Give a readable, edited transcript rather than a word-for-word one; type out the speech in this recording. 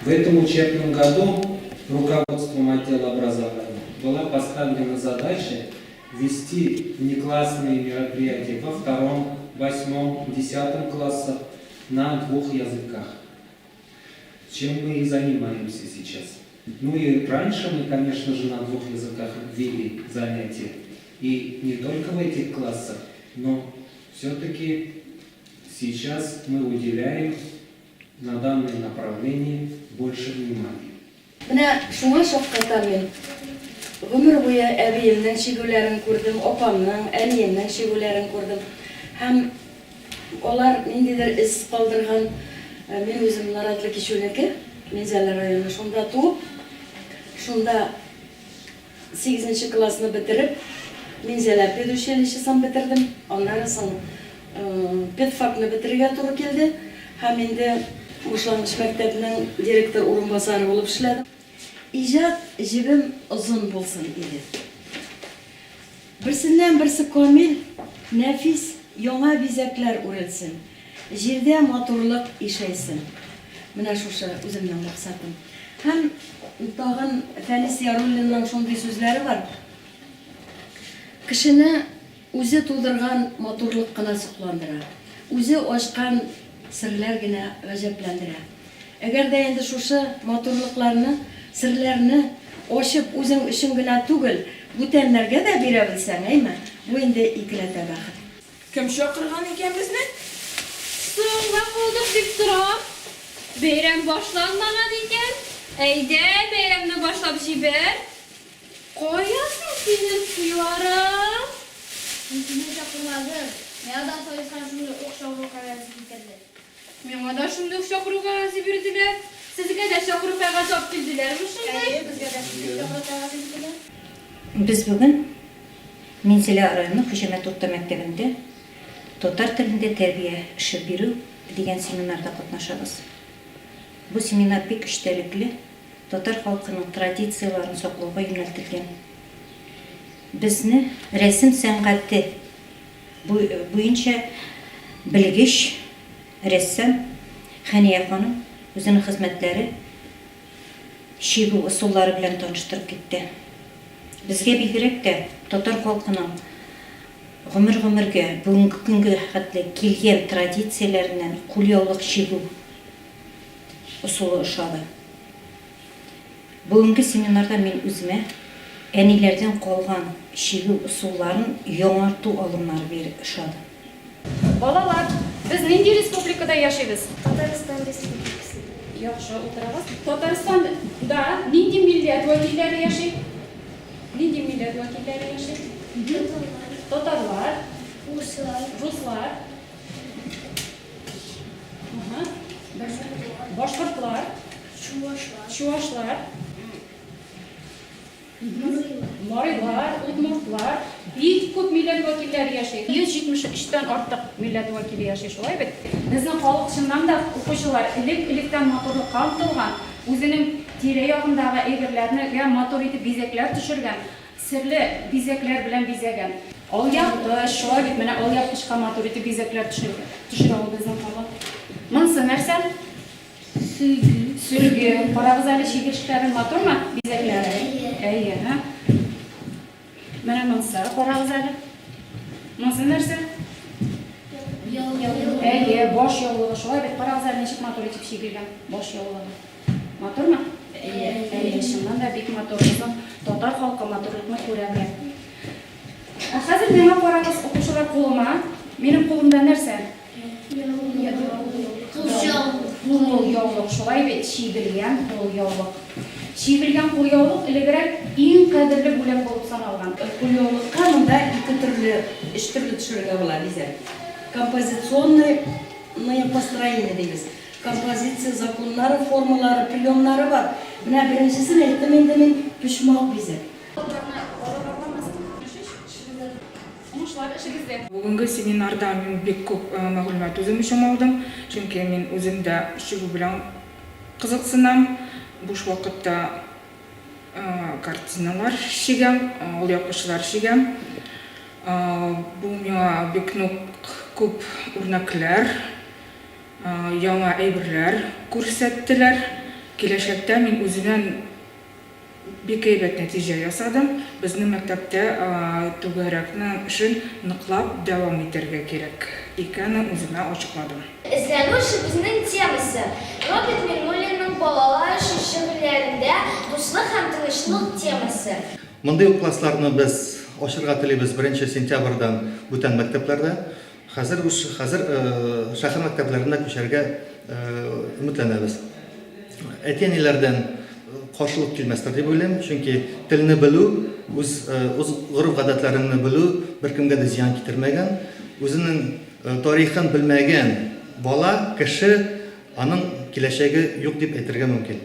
В этом учебном году руководством отдела образования была поставлена задача вести внеклассные мероприятия во 2, 8, 10 классах на 2 языках, чем мы и занимаемся сейчас. Ну и раньше мы, конечно же, на 2 языках вели занятия, и не только в этих классах, но все-таки сейчас мы уделяем на данное направление больше внимания. Менә шуңа шакката мин гомер буе әбиемнең шигүләрен күрдем, апамның, әниемнең шигүләрен күрдем. Һәм алар ниндидер из калдырган. Мин үзем Наратлы Кичүнеке, Минзәле районы, шунда туып, шунда 8 классны бетереп, Минзәле педучилищесын бетердем. Аннан соң педфакны бетерергә туры килде. Һәм инде башлангыч мәктәпнең директор урынбасары булып эшләдем. İcat jibim uzun bulsun idi. Birsinden birisi kamil, nefis, yona bizekler uğrılsın. Jirde motorluk işeysin. Mına şuşa özümden maksatım. Hem tağın Fənis Yarullin'nin şunday sözleri var. Kişini özü tuldurgan motorluk kına sıklandıra. Özü açkan sırlar gine gajeplendiре. Eğer de endi şuşa motorluklarını sırlarını açıp özün üçün gına tugul, bütənlərə də verə bilsən, eymi? Bu indi ikilətə baxır. Kim şakırgan iken bizni? Sonra bulduk deyip duram. Beyram başlanmadan iken. Eyde beyramda başladı şiber. Koyasın senin suyarım. Seni şakırmadım. Ne adam soysan şimdi okşavru kararsı bitirdi. Bana da şimdi şakırı karası birdiler. Sizge de şakırı karası bildiler mi şimdi? Bizge de şakırı kararsı bitirdi. Biz bugün Minzələ rayonu Höşəmət Orta Məktəbində Tatar tilində tərbiyə işi беру degan seminarda qatnaşırıq. Bu seminar pek iştəlikli, Tatar xalqının tradisiyalarini saqlauga yönəltilgan. Bizni resim sənəti bo'yicha bilgiç ressam Xaniya xonim o'zining xizmatlari shigu usullari bilan tanishtirib ketdi. Bizga bigrak da Tatar xalqining g'umir-g'umirga bugungi kunga qadar kelgan traditsiyalaridan qo'lyovliq shigu usuli ushladi. Bugungi seminarda men o'zimga anilardan qolgan shigu usullarini yo'naltu olimlari berib ushladi. Balalar, biz nindi respublikada yaşayız? Tataristan Respublikası. Yaxşı, oturağız. Tataristonda nindi millet vakilleri yaşayır? Nindi millet vakilleri yaşayır? Tatarlar, Ruslar, Başkırtlar, Çuvaşlar, Marilar, Udmurtlar, büyük köp millet vakilleri yaşayır. 173'ten artık millet vakili yaşayır. Evet. Bizim halk şundan da okuyucular ilikten motorlu kaltılgan, özünün tere-yağındağı eğirlerini ve motor eti bizekler düşürgen, sirli bizekler bilen bizegen. Al yaptı, şöyle bit, mene al yapışka motor eti bizekler düşürgen bizim halk. Mınsı nersen? Sürgü. Parağızayla şiirçiklerin motor mu? Bizekler. İyi, ha? Mene mınsı, parağızayla. Mınsı nersen? İyi, boş yolluğu. Şöyle bit, parağızayla neşik motor eti şiirgen. Boş yolluğu. Motor mu? İyi, şundan da büyük motorumuzun Tatar halkı motorluğunu ko'rabilen. Hazır meni parağız o'quvchilar qo'lima. Mening qo'limda narsa? Qo'lyovliq. Shulay bet, shiybilgan qo'lyovliq. Shiybilgan qo'lyovliq ilgari eng qadrli bo'lak bo'lib sanalgan. Qo'lyovliqqa bunda uch turli tushirga bo'ladi bizlar. Композиционное построение deymiz. Kompozitsiya zakonlari, formalari, plyonlari var. Buna birincisini aytdim, endi men pushmoq bizlar. Bugungi seminarda men bek ko'p ma'lumot o'zim uchun oldim, chunki men o'zimda shigu bilan qiziqsinam. Bo'sh vaqtda kartinalar shigam, ol yoqishlar shigam. Bu menga bek ko'p o'rnaklar, yangi aybirlar ko'rsatdilar. Киләчәктә мин үземнән бик әйбәт нәтиҗә ясадым. Безнең мәктәптә түгәрәкнең эшен ныклап дәвам итәргә кирәк икәнен үземә ачыкладым. Эзләнү эшебезнең темасы. Роберт Миңнуллинның балалар эше шигырьләрендә дуслык һәм тынычлык темасы. Мондый ук классларны без ачырга телибез 1 сентябрьдән бүтән мәктәпләрдә. Хәзер шәһәр мәктәпләренә күчәргә өметләнәбез. Әти-әниләрдән каршылык килмәстер дип уйлыйм, чөнки телне белү, үз гореф-гадәтләрен белү беркемгә дә зыян китермәгән. Үзенең тарихын белмәгән бала, кеше, аның киләчәге юк дип әйтергә мөмкин.